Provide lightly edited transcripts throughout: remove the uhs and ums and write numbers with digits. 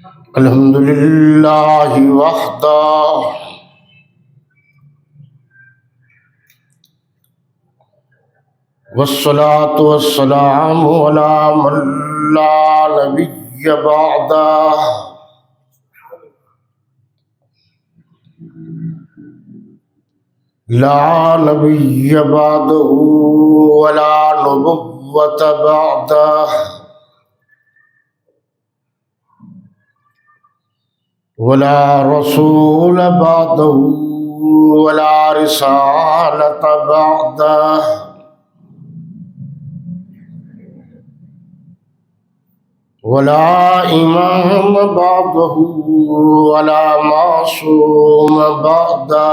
الحمد للہ وحدہ والصلاة والسلام علی من لا نبی بعدہ لا نبی بعدہ ولا نبوۃ بعدہ ولا رسول بعدہ ولا رسالۃ بعدہ ولا امام بعدہ ولا معصوم بعدہ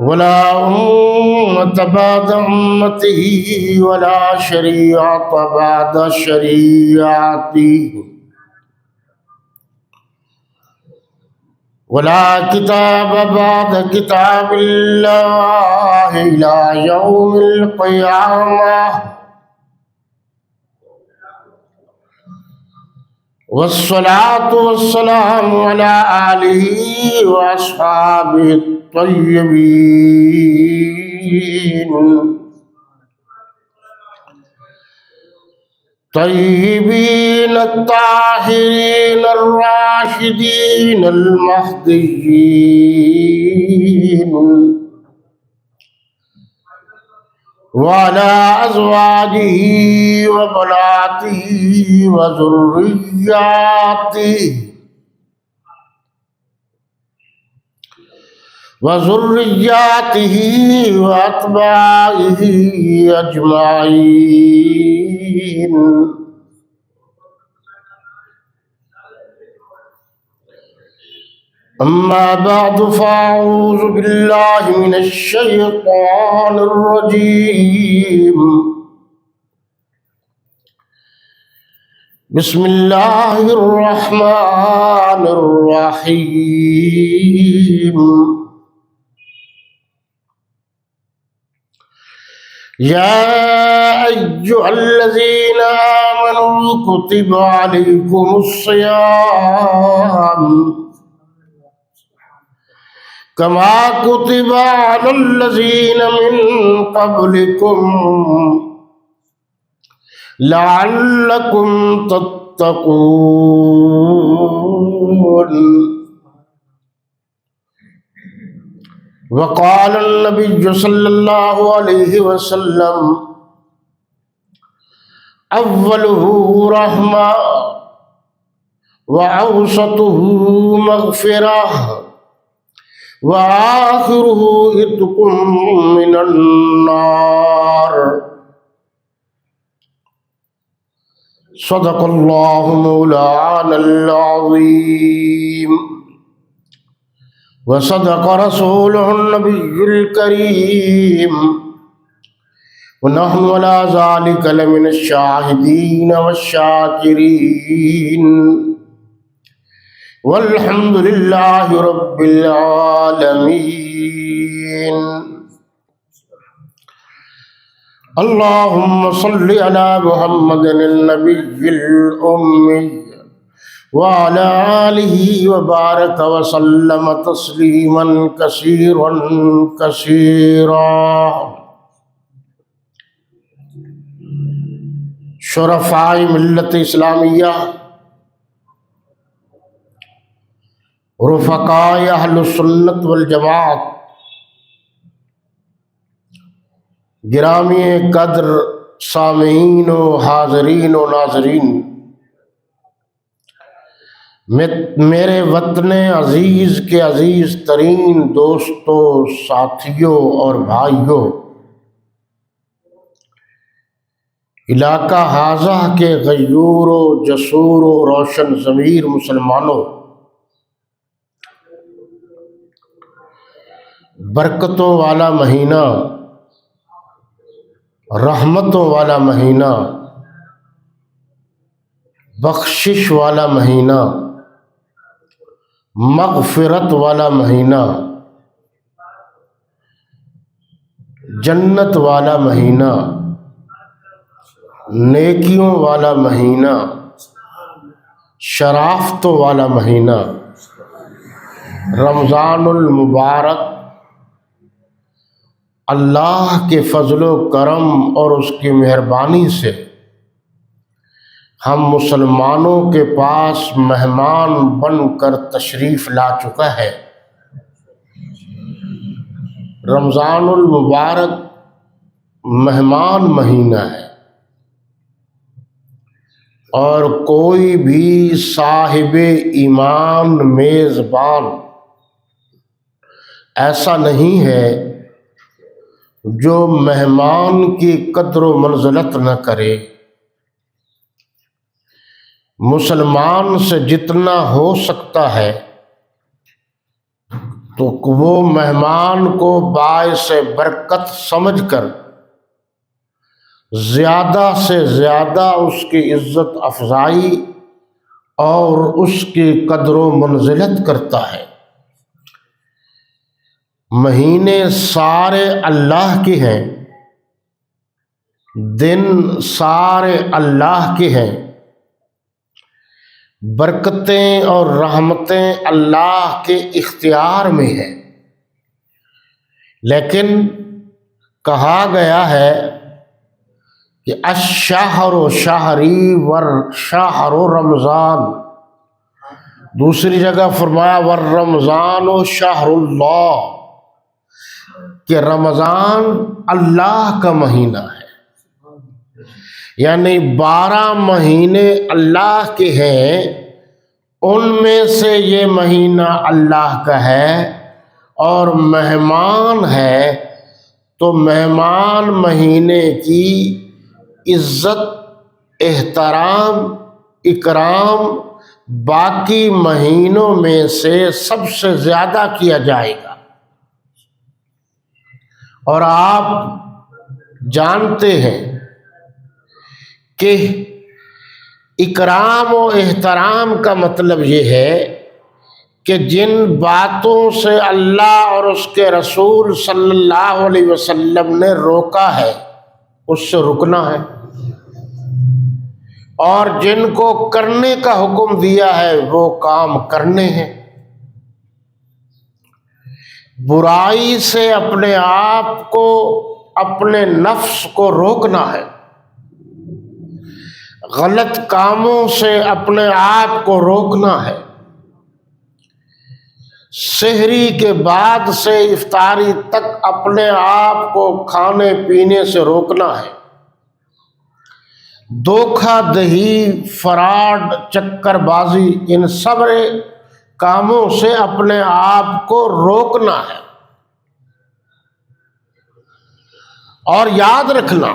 ولا امت بعد امتہ ولا شریعت بعد شریعتی ولا کتاب بعد کتاب اللہ الی یوم القیامہ والصلاة والسلام علی آلہ واصحابہ الطیبین طیبین الطاہرین الراشدین المہدیین وعلى أزواجه وبناته وذرياته وأتباعه أجمعين. أما بعد فأعوذ بالله من الشيطان الرجيم. بسم الله الرحمن الرحيم. يا أيها الذين آمنوا كتب عليكم الصيام كما كتب على الذين من قبلكم لعلكم تتقون. وقال النبي صلى الله عليه وسلم أوله رحمة وأوسطه مغفرة وآخره عتق من النار. صدق الله مولانا العظيم وصدق رسوله النبي الكريم ونحن على ذلك لمن الشاهدين والشاكرين والحمد لله رب العالمين. اللهم صل على محمد النبي الأمي وعلى آله وبارك وسلم تسليما كثيرا كثيرا. شرفاء ملت اسلامیہ، رفقاء اہل السنت والجماعت، گرامی قدر سامعین و حاضرین و ناظرین، میرے وطن عزیز کے عزیز ترین دوستوں، ساتھیوں اور بھائیوں، علاقہ حاضہ کے غیور و جسور و روشن ضمیر مسلمانوں، برکتوں والا مہینہ، رحمتوں والا مہینہ، بخشش والا مہینہ، مغفرت والا مہینہ، جنت والا مہینہ، نیکیوں والا مہینہ، شرافتوں والا مہینہ رمضان المبارک اللہ کے فضل و کرم اور اس کی مہربانی سے ہم مسلمانوں کے پاس مہمان بن کر تشریف لا چکا ہے۔ رمضان المبارک مہمان مہینہ ہے، اور کوئی بھی صاحب ایمان میزبان ایسا نہیں ہے جو مہمان کی قدر و منزلت نہ کرے۔ مسلمان سے جتنا ہو سکتا ہے تو وہ مہمان کو باعث برکت سمجھ کر زیادہ سے زیادہ اس کی عزت افزائی اور اس کی قدر و منزلت کرتا ہے۔ مہینے سارے اللہ کے ہیں، دن سارے اللہ کے ہیں، برکتیں اور رحمتیں اللہ کے اختیار میں ہیں، لیکن کہا گیا ہے کہ الشہر شہری والشہر رمضان، دوسری جگہ فرمایا والرمضان شہر اللہ، کہ رمضان اللہ کا مہینہ ہے، یعنی 12 مہینے اللہ کے ہیں، ان میں سے یہ مہینہ اللہ کا ہے، اور مہمان ہے تو مہمان مہینے کی عزت، احترام، اکرام باقی مہینوں میں سے سب سے زیادہ کیا جائے گا۔ اور آپ جانتے ہیں کہ اکرام و احترام کا مطلب یہ ہے کہ جن باتوں سے اللہ اور اس کے رسول صلی اللہ علیہ وسلم نے روکا ہے اس سے رکنا ہے، اور جن کو کرنے کا حکم دیا ہے وہ کام کرنے ہیں۔ برائی سے اپنے آپ کو، اپنے نفس کو روکنا ہے، غلط کاموں سے اپنے آپ کو روکنا ہے، سحری کے بعد سے افطاری تک اپنے آپ کو کھانے پینے سے روکنا ہے، دھوکہ دہی، فراڈ، چکر بازی، ان سب کاموں سے اپنے آپ کو روکنا ہے۔ اور یاد رکھنا،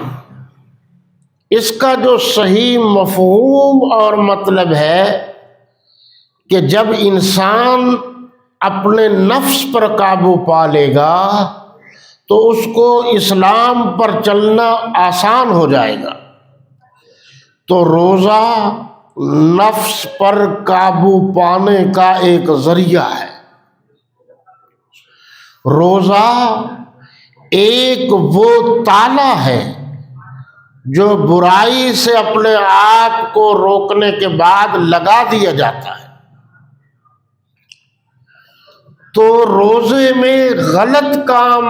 اس کا جو صحیح مفہوم اور مطلب ہے کہ جب انسان اپنے نفس پر قابو پا لے گا تو اس کو اسلام پر چلنا آسان ہو جائے گا۔ تو روزہ نفس پر قابو پانے کا ایک ذریعہ ہے۔ روزہ ایک وہ تالا ہے جو برائی سے اپنے آپ کو روکنے کے بعد لگا دیا جاتا ہے۔ تو روزے میں غلط کام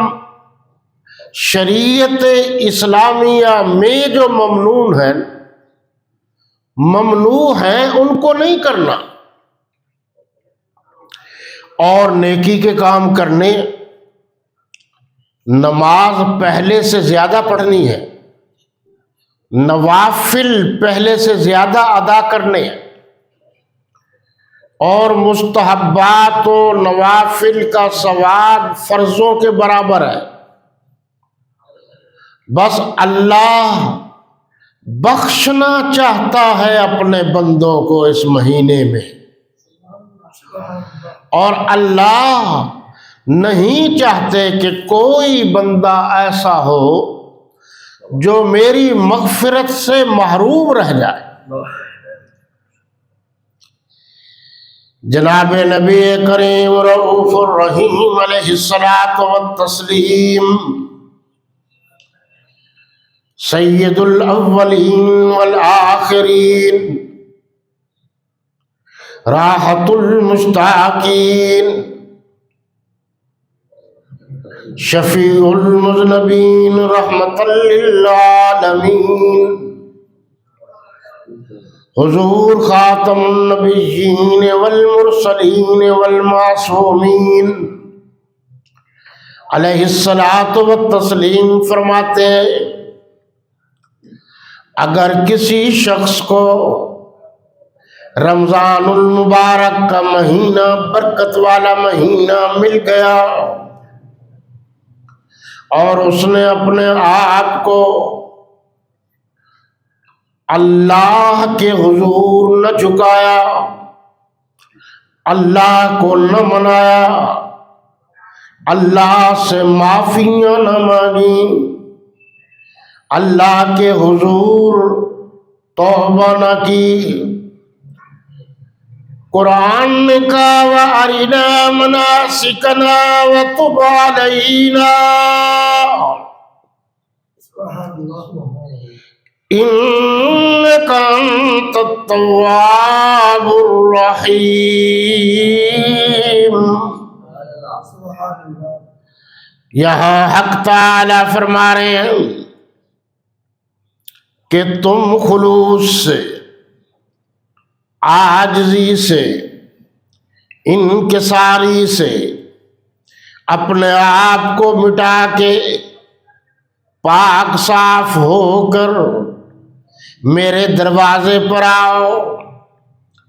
شریعت اسلامیہ میں جو ممنوع ہیں ان کو نہیں کرنا، اور نیکی کے کام کرنے، نماز پہلے سے زیادہ پڑھنی ہے، نوافل پہلے سے زیادہ ادا کرنے، اور مستحبات و نوافل کا ثواب فرضوں کے برابر ہے۔ بس اللہ بخشنا چاہتا ہے اپنے بندوں کو اس مہینے میں، اور اللہ نہیں چاہتے کہ کوئی بندہ ایسا ہو جو میری مغفرت سے محروم رہ جائے۔ جناب نبی کریم رؤوف الرحیم علیہ الصلاۃ والتسلیم سید الاولین والآخرین، راحت المشتاقین، شفیع المذنبین، رحمت للعالمین، حضور خاتم النبیین والمرسلین والمعصومین علیہ الصلاۃ والتسلیم فرماتے ہیں اگر کسی شخص کو رمضان المبارک کا مہینہ، برکت والا مہینہ مل گیا اور اس نے اپنے آپ کو اللہ کے حضور نہ جھکایا، اللہ کو نہ منایا، اللہ سے معافیاں نہ مانگی، اللہ کے حضور توبہ نہ کی، قرآن نے کہا وَأَرِنَا مَنَاسِكَنَا وَتُبْ عَلَيْنَا إِنَّكَ أَنْتَ التَّوَّابُ الرَّحِيمُ۔ یہاں حق تعالی فرما رہے ہیں کہ تم خلوص سے، عاجزی سے، انکساری سے اپنے آپ کو مٹا کے پاک صاف ہو کر میرے دروازے پر آؤ،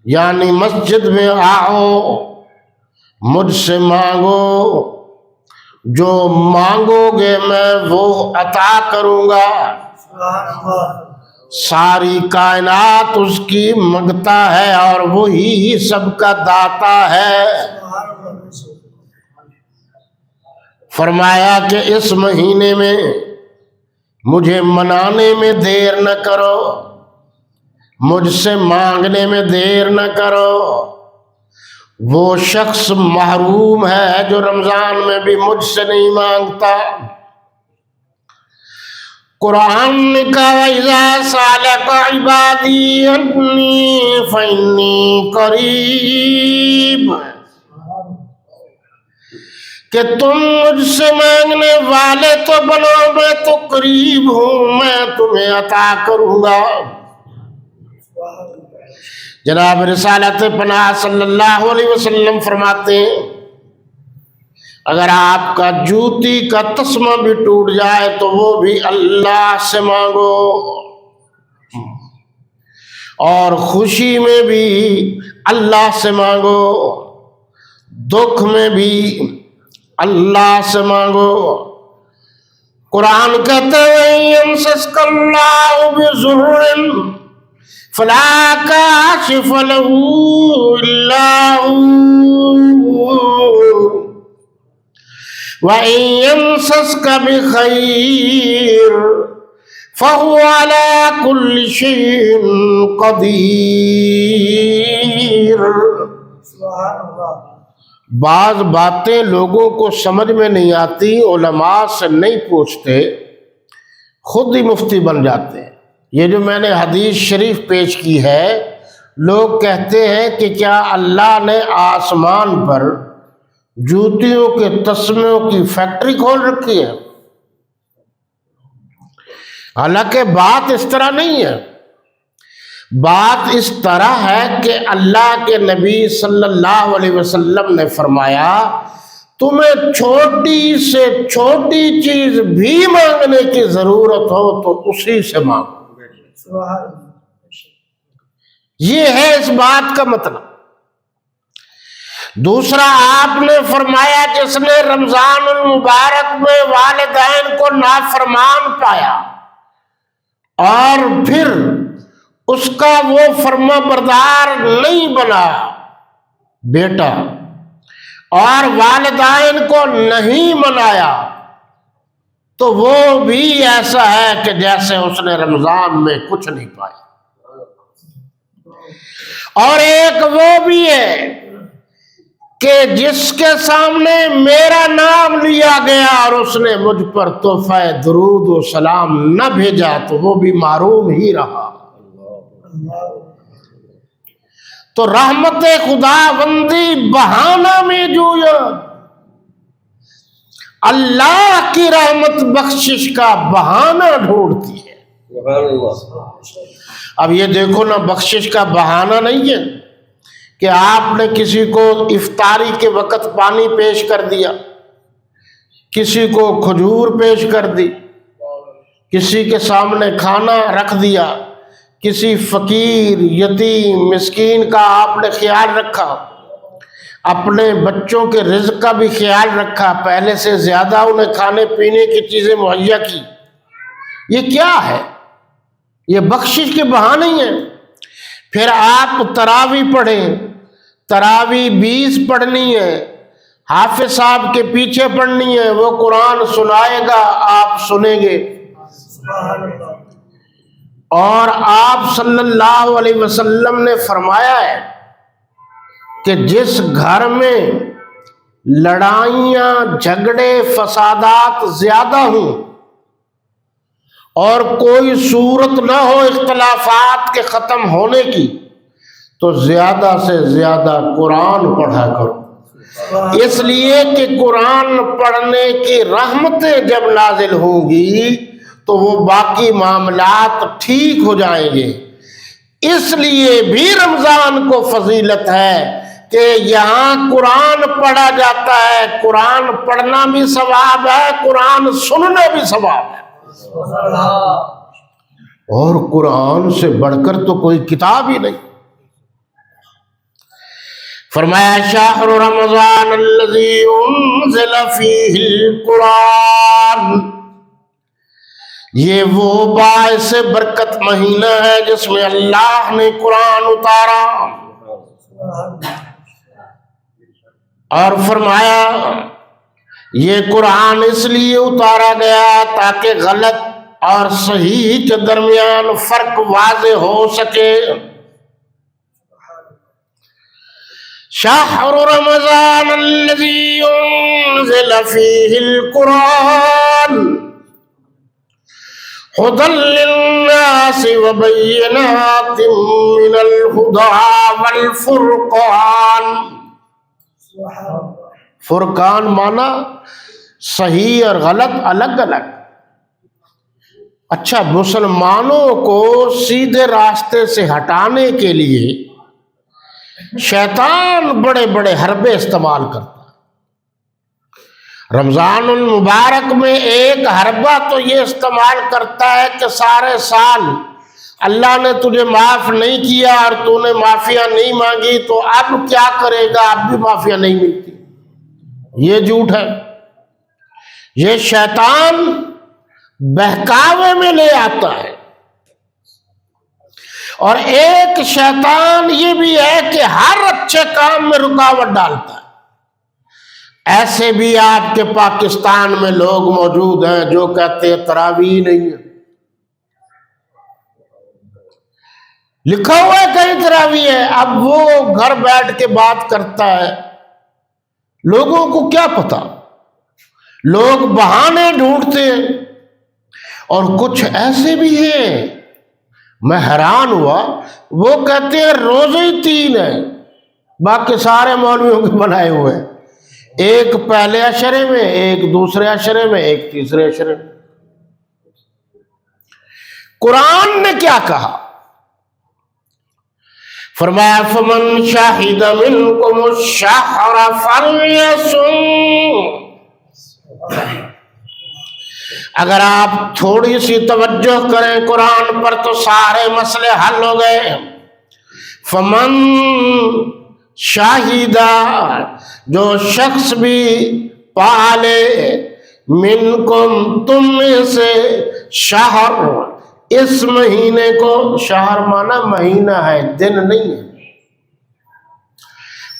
یعنی مسجد میں آؤ، مجھ سے مانگو، جو مانگو گے میں وہ عطا کروں گا۔ ساری کائنات اس کی منگتا ہے اور وہی سب کا داتا ہے۔ فرمایا کہ اس مہینے میں مجھے منانے میں دیر نہ کرو، مجھ سے مانگنے میں دیر نہ کرو۔ وہ شخص محروم ہے جو رمضان میں بھی مجھ سے نہیں مانگتا۔ قرآن نے کہا وَإِذَا سَأَلَكَ عِبَادِي عَنِّي فَإِنِّي قَرِيبٌ، کہ تم مجھ سے مانگنے والے تو بنو، میں تو قریب ہوں، میں تمہیں عطا کروں گا۔ جناب رسالت پناہ صلی اللہ علیہ وسلم فرماتے ہیں اگر آپ کا جوتی کا تسمہ بھی ٹوٹ جائے تو وہ بھی اللہ سے مانگو، اور خوشی میں بھی اللہ سے مانگو، دکھ میں بھی اللہ سے مانگو۔ قرآن کہتا ہے يَمْسَسْكَ اللَّهُ بِضُرٍّ فَلَا كَاشِفَ لَهُ إِلَّا هُوَ وَإِن يَمْسَسْكَ بِخَيْرٍ فَهُوَ عَلَى كُلِّ شَيْءٍ قَدِيرٌ۔ بعض باتیں لوگوں کو سمجھ میں نہیں آتی، علماء سے نہیں پوچھتے، خود ہی مفتی بن جاتے ہیں۔ یہ جو میں نے حدیث شریف پیش کی ہے، لوگ کہتے ہیں کہ کیا اللہ نے آسمان پر جوتیوں کے تسموں کی فیکٹری کھول رکھی ہے؟ حالانکہ بات اس طرح نہیں ہے، بات اس طرح ہے کہ اللہ کے نبی صلی اللہ علیہ وسلم نے فرمایا تمہیں چھوٹی سے چھوٹی چیز بھی مانگنے کی ضرورت ہو تو اسی سے مانگو۔ یہ ہے اس بات کا مطلب۔ دوسرا آپ نے فرمایا جس نے رمضان المبارک میں والدین کو نافرمان پایا اور پھر اس کا وہ فرما بردار نہیں بنا بیٹا اور والدین کو نہیں منایا تو وہ بھی ایسا ہے کہ جیسے اس نے رمضان میں کچھ نہیں پایا۔ اور ایک وہ بھی ہے کہ جس کے سامنے میرا نام لیا گیا اور اس نے مجھ پر تحفہ درود و سلام نہ بھیجا تو وہ بھی محروم ہی رہا۔ تو رحمت خدا بندی بہانہ میں جوید، اللہ کی رحمت بخشش کا بہانہ ڈھونڈتی ہے۔ اب یہ دیکھو نا، بخشش کا بہانہ نہیں ہے کہ آپ نے کسی کو افطاری کے وقت پانی پیش کر دیا، کسی کو کھجور پیش کر دی، کسی کے سامنے کھانا رکھ دیا، کسی فقیر یتیم مسکین کا آپ نے خیال رکھا، اپنے بچوں کے رزق کا بھی خیال رکھا، پہلے سے زیادہ انہیں کھانے پینے کی چیزیں مہیا کی۔ یہ کیا ہے؟ یہ بخشش کے بہانے ہی ہیں۔ پھر آپ تراوی پڑھیں، تراوی 20 پڑھنی ہے، حافظ صاحب کے پیچھے پڑھنی ہے، وہ قرآن سنائے گا، آپ سنیں گے، اور آپ صلی اللہ علیہ وسلم نے فرمایا ہے کہ جس گھر میں لڑائیاں جھگڑے فسادات زیادہ ہوں اور کوئی صورت نہ ہو اختلافات کے ختم ہونے کی، تو زیادہ سے زیادہ قرآن پڑھا کرو، اس لیے کہ قرآن پڑھنے کی رحمتیں جب نازل ہوں گی تو وہ باقی معاملات ٹھیک ہو جائیں گے۔ اس لیے بھی رمضان کو فضیلت ہے کہ یہاں قرآن پڑھا جاتا ہے، قرآن پڑھنا بھی ثواب ہے، قرآن سننا بھی ثواب ہے، اور قرآن سے بڑھ کر تو کوئی کتاب ہی نہیں۔ فرمایا شہر رمضان الذی انزل فیہ القرآن، یہ وہ باعث برکت مہینہ ہے جس میں اللہ نے قرآن اتارا، اور فرمایا یہ قرآن اس لیے اتارا گیا تاکہ غلط اور صحیح کے درمیان فرق واضح ہو سکے۔ شہر رمضان الذی انزل فیہ القرآن ہدی للناس وبینات من الہدی والفرقان۔ فرقان مانا صحیح اور غلط الگ الگ۔ اچھا، مسلمانوں کو سیدھے راستے سے ہٹانے کے لیے شیطان بڑے بڑے حربے استعمال کرتا ہے۔ رمضان المبارک میں ایک حربہ تو یہ استعمال کرتا ہے کہ سارے سال اللہ نے تجھے معاف نہیں کیا اور تو نے معافیاں نہیں مانگی، تو اب کیا کرے گا، اب بھی معافیاں نہیں ملتی۔ یہ جھوٹ ہے، یہ شیطان بہکاوے میں لے آتا ہے۔ اور ایک شیطان یہ بھی ہے کہ ہر اچھے کام میں رکاوٹ ڈالتا ہے۔ ایسے بھی آپ کے پاکستان میں لوگ موجود ہیں جو کہتے ہیں تراویح نہیں ہے، لکھا ہوا ہے کہیں تراویح ہے، اب وہ گھر بیٹھ کے بات کرتا ہے، لوگوں کو کیا پتا، لوگ بہانے ڈھونڈتے ہیں۔ اور کچھ ایسے بھی ہیں، میں حیران ہوا، وہ کہتے ہیں روزے ہی 3 ہیں، باقی سارے مولویوں کے بنائے ہوئے ہیں، ایک پہلے عشرے میں، ایک دوسرے عشرے میں، ایک تیسرے عشرے میں۔ قرآن نے کیا کہا؟ فرمایا فمن شہد منکم الشہر فلیصم، اگر آپ تھوڑی سی توجہ کریں قرآن پر تو سارے مسئلے حل ہو گئے۔ فمن شاہدہ، جو شخص بھی پالے، منکم تم میں سے، شہر اس مہینے کو، شہر مانا مہینہ ہے، دن نہیں ہے،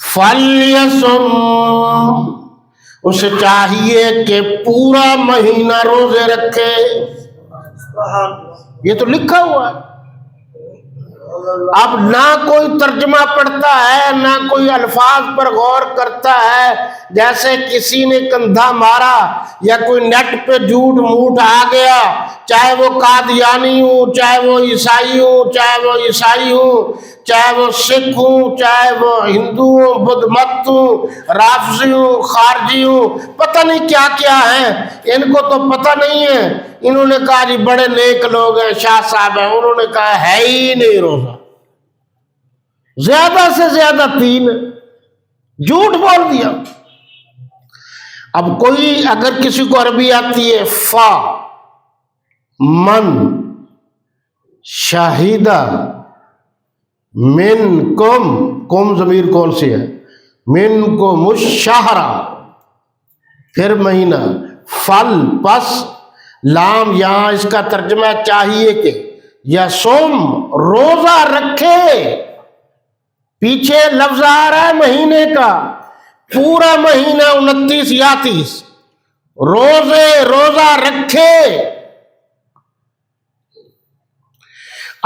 فلیصم، اسے چاہیے کہ پورا مہینہ روزے رکھے۔ یہ تو لکھا ہوا ہے۔ اب نہ کوئی ترجمہ پڑھتا ہے، نہ کوئی الفاظ پر غور کرتا ہے، جیسے کسی نے کندھا مارا یا کوئی نیٹ پہ جھوٹ موٹ آ گیا، چاہے وہ قادیانی ہوں، چاہے وہ عیسائی ہوں، چاہے وہ عیسائی ہوں، چاہے وہ سکھ ہوں، چاہے وہ ہندو ہوں، بدھ مت ہوں، رافضی ہوں، خارجی ہوں، پتہ نہیں کیا کیا ہیں، ان کو تو پتہ نہیں ہے۔ انہوں نے کہا جی بڑے نیک لوگ ہیں، شاہ صاحب ہیں، انہوں نے کہا ہے ہی نہیں روزہ، زیادہ سے زیادہ 3، جھوٹ بول دیا۔ اب کوئی اگر کسی کو عربی آتی ہے، فا، من، شاہدہ، من کم ضمیر کون سی ہے؟ من کو مشاہرہ، پھر مہینہ، فل، پس، لام، یہاں اس کا ترجمہ چاہیے کہ یا سوم، روزہ رکھے، پیچھے لفظ آ رہا ہے مہینے کا، پورا مہینہ 29 یا 30 روزہ رکھے۔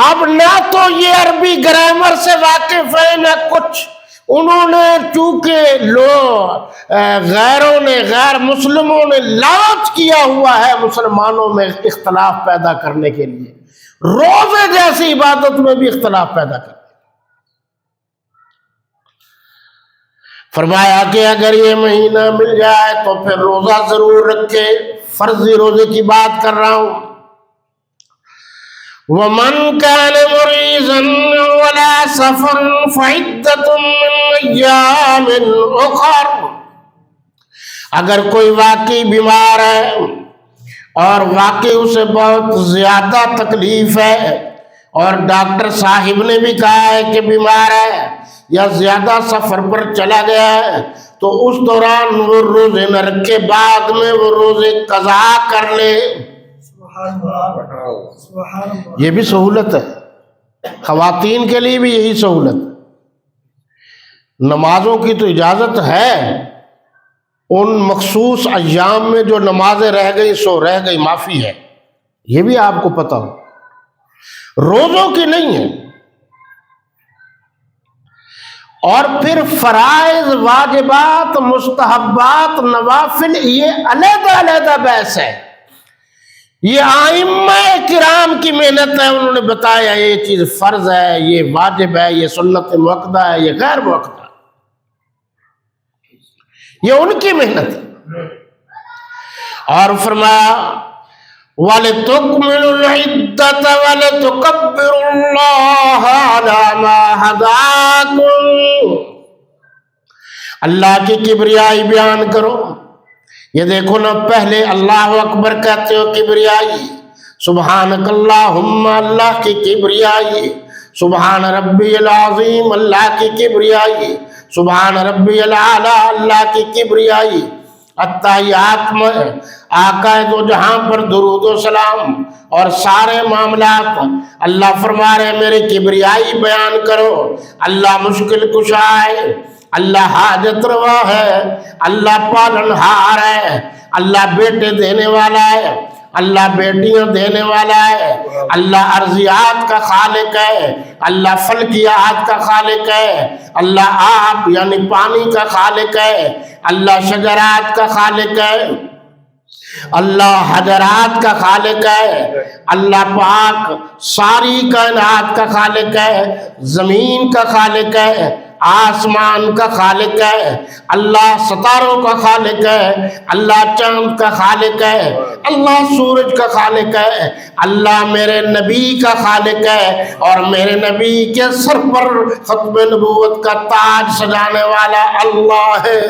اب نہ تو یہ عربی گرامر سے واقف ہے نہ کچھ، انہوں نے چونکہ غیروں نے، غیر مسلموں نے لالچ کیا ہوا ہے مسلمانوں میں اختلاف پیدا کرنے کے لیے، روزے جیسی عبادت میں بھی اختلاف پیدا کرنے۔ فرمایا کہ اگر یہ مہینہ مل جائے تو پھر روزہ ضرور رکھے، فرضی روزے کی بات کر رہا ہوں۔ وَمَنْ كَانَ مَرِيضًا وَلَا سَفَرٌ فَعِدَّةٌ مِّنْ أَيَّامٍ أُخَرَ، اگر کوئی واقعی بیمار ہے اور واقعی اسے بہت زیادہ تکلیف ہے اور ڈاکٹر صاحب نے بھی کہا ہے کہ بیمار ہے یا زیادہ سفر پر چلا گیا ہے، تو اس دوران وہ روزے نہ رکھے، بعد میں وہ روزے قضا کر لے۔ یہ بھی سہولت ہے، خواتین کے لیے بھی یہی سہولت۔ نمازوں کی تو اجازت ہے ان مخصوص ایام میں، جو نمازیں رہ گئی سو رہ گئی، معافی ہے، یہ بھی آپ کو پتہ ہو، روزوں کی نہیں ہے۔ اور پھر فرائض، واجبات، مستحبات، نوافل، یہ علیحدہ علیحدہ بحث ہے، یہ ائمہ کرام کی محنت ہے، انہوں نے بتایا یہ چیز فرض ہے، یہ واجب ہے، یہ سنت مؤکدہ ہے، یہ غیر مؤکدہ، یہ ان کی محنت ہے۔ اور فرمایا وَلِتُكْمِلُوا الْعِدَّةَ وَلِتُكَبِّرُوا اللَّهَ عَلَى مَا هَدَاكُمْ، اللہ کی کبریائی بیان کرو۔ یہ دیکھو نا، پہلے اللہ اکبر کہتے ہو کبریائی، سبحانک اللہم اللہ کی کبریائی، سبحان ربی العظیم اللہ کی کبریائی، سبحان ربی العالی اللہ کی کبریائی، التحیات میں آقا دو جہاں پر درود و سلام اور سارے معاملات، اللہ فرما رہے میری کبریائی بیان کرو۔ اللہ مشکل کشا ہے، اللہ حاجت روا ہے، اللہ پالنہار ہے، اللہ بیٹے دینے والا ہے، اللہ بیٹیاں دینے والا ہے، اللہ ارضیات کا خالق ہے، اللہ فلکیات کا خالق ہے، اللہ آب یعنی پانی کا خالق ہے، اللہ شجرات کا خالق ہے، اللہ حجرات کا خالق ہے، اللہ پاک ساری کائنات کا خالق ہے، زمین کا خالق ہے، آسمان کا خالق ہے، اللہ ستاروں کا خالق ہے، اللہ چاند کا خالق ہے، اللہ سورج کا خالق ہے، اللہ میرے نبی کا خالق ہے، اور میرے نبی کے سر پر ختم نبوت کا تاج سجانے والا اللہ ہے۔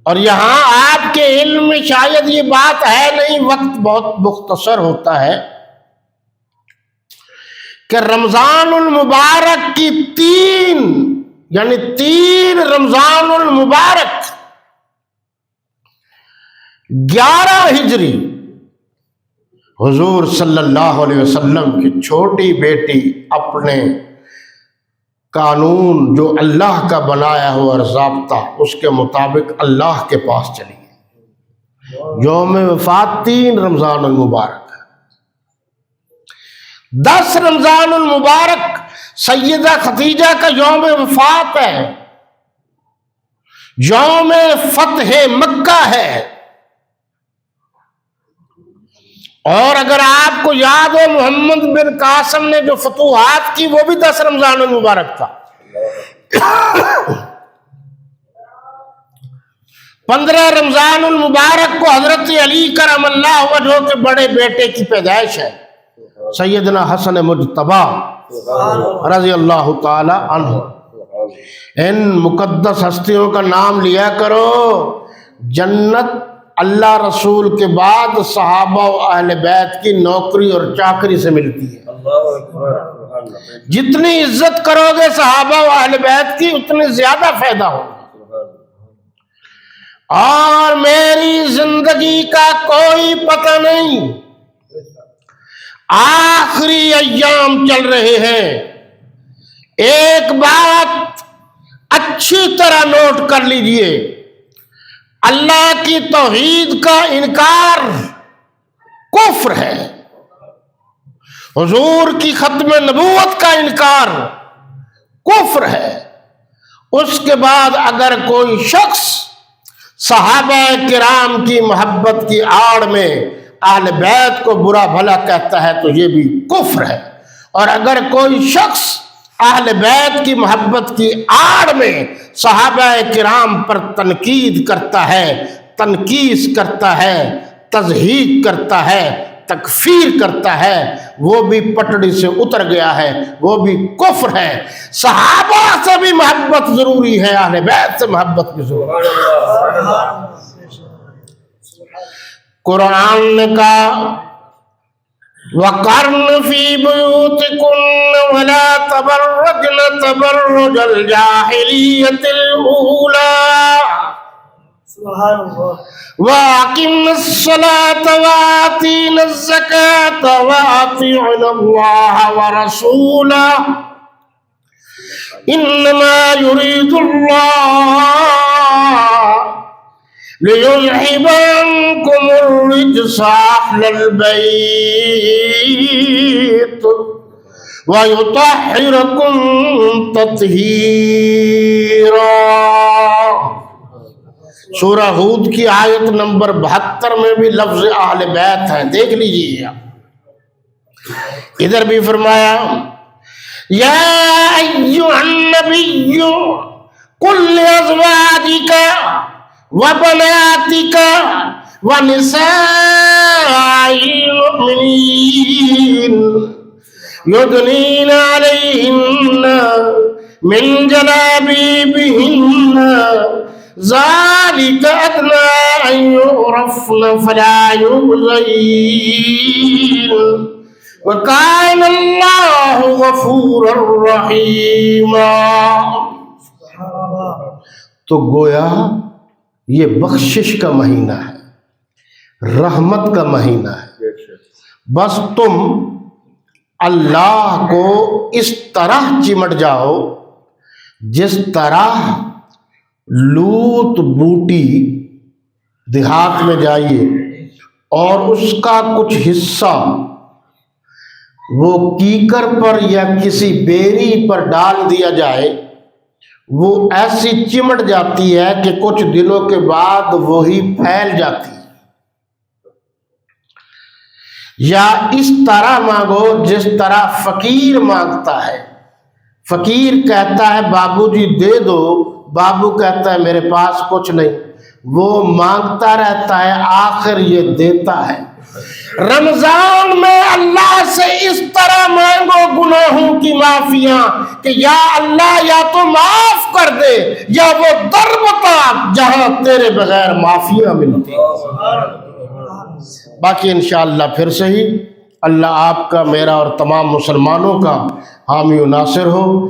اور یہاں آپ کے علم میں شاید یہ بات ہے نہیں، وقت بہت مختصر ہوتا ہے، کہ رمضان المبارک کی 3 رمضان المبارک 11 ہجری حضور صلی اللہ علیہ وسلم کی چھوٹی بیٹی اپنے قانون جو اللہ کا بنایا ہوا ضابطہ اس کے مطابق اللہ کے پاس چلی گئی۔ یوم وفات 3 رمضان المبارک ہے، 10 رمضان المبارک سیدہ خدیجہ کا یوم وفات ہے، یوم فتح مکہ ہے۔ اور اگر آپ کو یاد ہو محمد بن قاسم نے جو فتوحات کی وہ بھی 10 رمضان المبارک تھا۔ 15 رمضان المبارک کو حضرت علی کرم اللہ وجہہ کے بڑے بیٹے کی پیدائش ہے، سیدنا حسن مجتبی رضی اللہ تعالی عنہ۔ ان مقدس ہستیوں کا نام لیا کرو، جنت اللہ رسول کے بعد صحابہ و اہل بیت کی نوکری اور چاکری سے ملتی ہے۔ جتنی عزت کرو گے صحابہ و اہل بیت کی اتنے زیادہ فائدہ ہوگا۔ اور میری زندگی کا کوئی پتہ نہیں، آخری ایام چل رہے ہیں، ایک بات اچھی طرح نوٹ کر لیجئے، اللہ کی توحید کا انکار کفر ہے، حضور کی ختم نبوت کا انکار کفر ہے۔ اس کے بعد اگر کوئی شخص صحابہ کرام کی محبت کی آڑ میں اہل بیت کو برا بھلا کہتا ہے تو یہ بھی کفر ہے، اور اگر کوئی شخص اہل بیت کی محبت کی آڑ میں صحابہ کرام پر تنقید کرتا ہے، تنقیص کرتا ہے، تضحیق کرتا ہے، تکفیر کرتا ہے، وہ بھی پٹڑی سے اتر گیا ہے، وہ بھی کفر ہے۔ صحابہ سے بھی محبت ضروری ہے، اہل بیت سے محبت بھی ضروری ہے۔ قرآن نے کہا وَقَرْنَ فِي بُيُوتِكُنَّ وَلَا تَبَرَّجْنَ تَبَرُّجَ الْجَاهِلِيَّةِ الْأُولَىٰ وَأَقِمْنَ الصَّلَاةَ وَآتِينَ الزَّكَاةَ وَأَطِيعْنَ اللَّهَ وَرَسُولَهُ إِنَّمَا يُرِيدُ اللَّهُ لِيُذْهِبَ عَنكُمُ الرِّجْسَ أَهْلَ الْبَيْتِ وَيُطَهِّرَكُمْ تَطْهِيرًا۔ سورہ ہود کی آیت نمبر 72 میں بھی لفظ اہل بیت ہے، دیکھ لیجیے۔ ادھر بھی فرمایا یا ایھا النبی قل لأزواجک وبناتك ونساء المؤمنين يدنين عليهن من جلابيبهن ذلك أدنى أن يعرفن فلا يؤذين وكان الله غفورا رحيما۔ تو گویا یہ بخشش کا مہینہ ہے، رحمت کا مہینہ ہے، بس تم اللہ کو اس طرح چمٹ جاؤ جس طرح لوط بوٹی دیہات میں جائیے اور اس کا کچھ حصہ وہ کیکر پر یا کسی بیری پر ڈال دیا جائے، وہ ایسی چمٹ جاتی ہے کہ کچھ دنوں کے بعد وہی پھیل جاتی ہے۔ یا اس طرح مانگو جس طرح فقیر مانگتا ہے، فقیر کہتا ہے بابو جی دے دو، بابو کہتا ہے میرے پاس کچھ نہیں، وہ مانگتا رہتا ہے، آخر یہ دیتا ہے۔ رمضان میں اللہ سے اس طرح مانگو گناہوں کی معافیاں کہ یا اللہ یا تو معاف کر دے یا وہ در بتا جہاں تیرے بغیر معافیاں ملتی۔ باقی انشاءاللہ پھر سے ہی اللہ آپ کا، میرا اور تمام مسلمانوں کا حامی و ناصر ہو۔